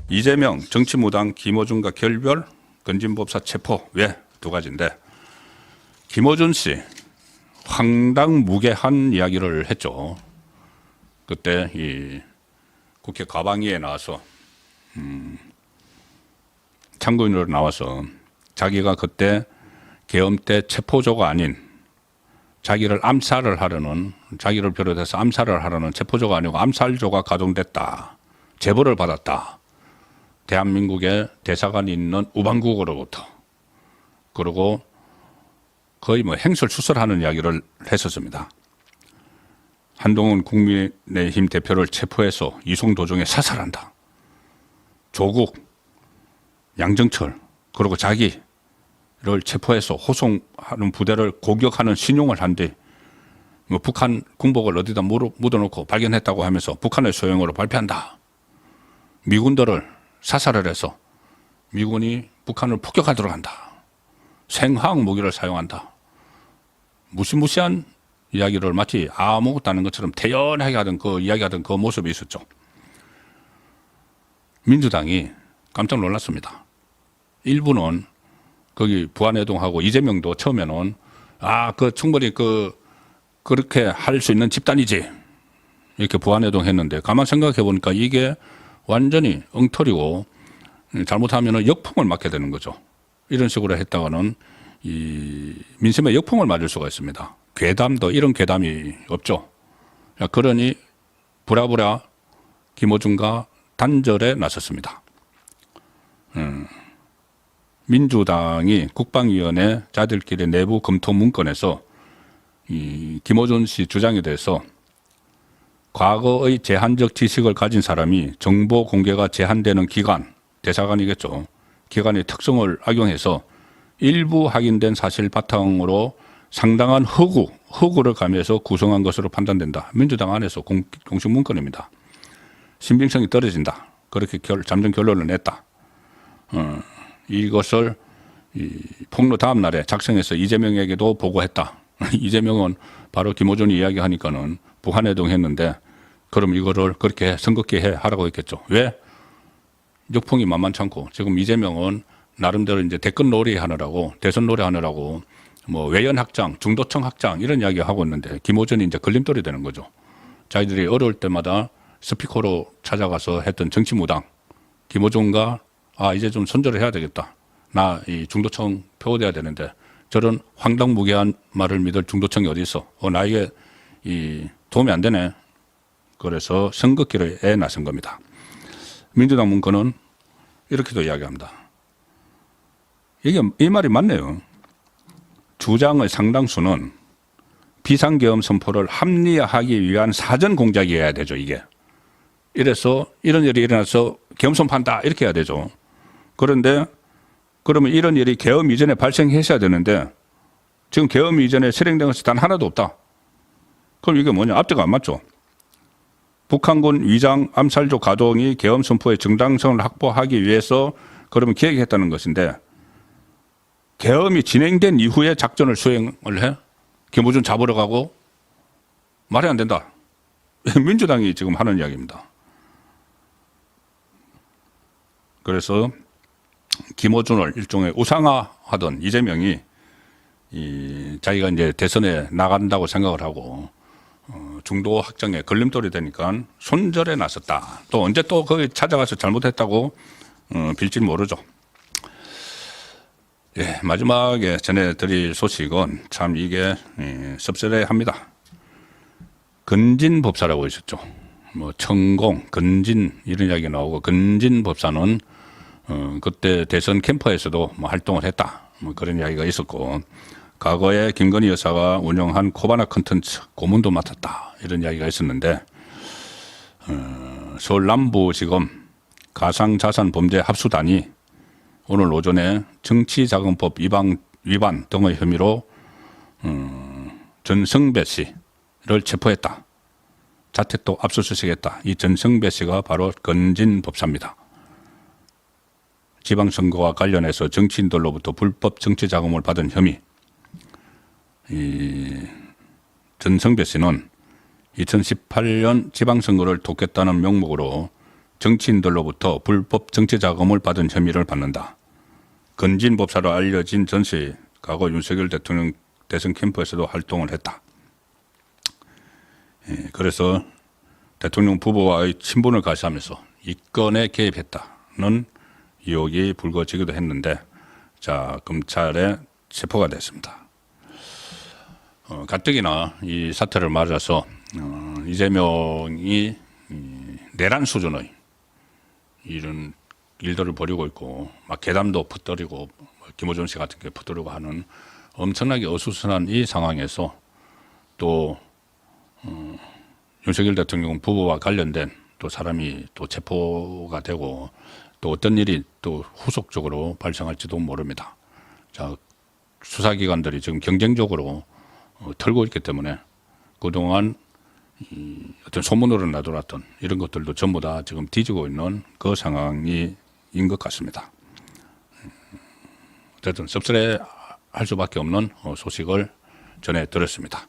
이재명 정치무당 김어준과 결별 건진법사 체포 왜 두 가지인데 김어준 씨 황당무계한 이야기를 했죠. 그때 이 국회 가방위에 나와서 참고인으로 나와서 자기가 그때 계엄 때 체포조가 아닌 자기를 암살을 하려는 자기를 비롯해서 암살을 하려는 체포조가 아니고 암살조가 가동됐다. 제보를 받았다. 대한민국에 대사관이 있는 우방국으로부터. 그리고 거의 뭐 행설수설하는 이야기를 했었습니다. 한동훈 국민의힘 대표를 체포해서 이송 도중에 사살한다. 조국, 양정철, 그리고 자기를 체포해서 호송하는 부대를 공격하는 신용을 한 뒤 뭐 북한 군복을 어디다 묻어놓고 발견했다고 하면서 북한의 소행으로 발표한다. 미군들을 사살을 해서 미군이 북한을 폭격하도록 한다. 생화학 무기를 사용한다. 무시무시한 이야기를 마치 아무것도 아닌 것처럼 태연하게 하던 그 이야기하던 그 모습이 있었죠. 민주당이 깜짝 놀랐습니다. 일부는 거기 부안해동하고 이재명도 처음에는 충분히 그렇게 할 수 있는 집단이지 이렇게 부안해동했는데 가만 생각해 보니까 이게 완전히 엉터리고 잘못하면 역풍을 맞게 되는 거죠. 이런 식으로 했다가는 이 민심에 역풍을 맞을 수가 있습니다. 괴담도 이런 괴담이 없죠. 그러니 부랴부랴 김어준과 단절에 나섰습니다. 민주당이 국방위원회 자들끼리 내부 검토 문건에서 이 김어준 씨 주장에 대해서 과거의 제한적 지식을 가진 사람이 정보 공개가 제한되는 기관, 대사관이겠죠. 기관의 특성을 악용해서 일부 확인된 사실 바탕으로 상당한 허구를 가미해서 구성한 것으로 판단된다. 민주당 안에서 공식 문건입니다. 신빙성이 떨어진다. 그렇게 잠정 결론을 냈다. 이것을 폭로 다음 날에 작성해서 이재명에게도 보고했다. 이재명은 바로 김어준이 이야기하니까는 부안해동했는데 그럼 이거를 그렇게 선긋게 하라고 했겠죠. 왜? 역풍이 만만찮고 지금 이재명은 나름대로 이제 대권 놀이 하느라고 대선 놀이 하느라고 뭐 외연 확장, 중도층 확장 이런 이야기 하고 있는데 김어준이 이제 걸림돌이 되는 거죠. 자기들이 어려울 때마다 스피커로 찾아가서 했던 정치무당 김어준과 이제 좀 손절을 해야 되겠다. 나 이 중도층 표어돼야 되는데 저런 황당무계한 말을 믿을 중도층이 어디 있어? 나에게 이 도움이 안 되네. 그래서 선긋기에 나선 겁니다. 민주당 문건은 이렇게도 이야기합니다. 이 말이 맞네요. 주장의 상당수는 비상계엄 선포를 합리화하기 위한 사전 공작이어야 되죠, 이게. 이래서 이런 일이 일어나서 계엄 선포한다 이렇게 해야 되죠. 그런데 그러면 이런 일이 계엄 이전에 발생했어야 되는데 지금 계엄 이전에 실행된 것이 단 하나도 없다. 그럼 이게 뭐냐? 앞뒤가 안 맞죠. 북한군 위장 암살조 가동이 계엄 선포의 정당성을 확보하기 위해서 그러면 기획했다는 것인데 계엄이 진행된 이후에 작전을 수행을 해? 김어준 잡으러 가고? 말이 안 된다. 민주당이 지금 하는 이야기입니다. 그래서 김어준을 일종의 우상화하던 이재명이 자기가 이제 대선에 나간다고 생각을 하고 중도 확장에 걸림돌이 되니까 손절에 나섰다. 또 언제 또 거기 찾아가서 잘못했다고 빌지 모르죠. 예, 마지막에 전해드릴 소식은 참 이게 씁쓸해합니다. 건진법사라고 있었죠. 뭐 천공, 건진 이런 이야기 나오고 건진법사는 그때 대선 캠프에서도 뭐 활동을 했다. 뭐 그런 이야기가 있었고 과거에 김건희 여사가 운영한 코바나 컨텐츠 고문도 맡았다. 이런 이야기가 있었는데 서울 남부지검 가상자산범죄 합수단이 오늘 오전에 정치자금법 위반 등의 혐의로 전성배 씨를 체포했다. 자택도 압수수색했다. 이 전성배 씨가 바로 건진법사입니다. 지방선거와 관련해서 정치인들로부터 불법 정치자금을 받은 혐의. 이 전성배 씨는 2018년 지방선거를 돕겠다는 명목으로 정치인들로부터 불법 정치 자금을 받은 혐의를 받는다. 건진 법사로 알려진 전씨 과거 윤석열 대통령 대선 캠프에서도 활동을 했다. 그래서 대통령 부부와의 친분을 가시하면서 이 건에 개입했다는 의혹이 불거지기도 했는데, 자, 검찰에 체포가 됐습니다. 가뜩이나 이 사태를 맞아서 이재명이 내란 수준의 이런 일들을 벌이고 있고, 막 괴담도 퍼뜨리고, 김어준 씨 같은 게 퍼뜨리고 하는 엄청나게 어수선한 이 상황에서 또 윤석열 대통령 부부와 관련된 또 사람이 또 체포가 되고, 또 어떤 일이 또 후속적으로 발생할지도 모릅니다. 자, 수사기관들이 지금 경쟁적으로 털고 있기 때문에 그동안 어떤 소문으로 놔둬놨던 이런 것들도 전부 다 지금 뒤지고 있는 그 상황인 것 같습니다. 어쨌든 씁쓸해 할 수밖에 없는 소식을 전해 드렸습니다.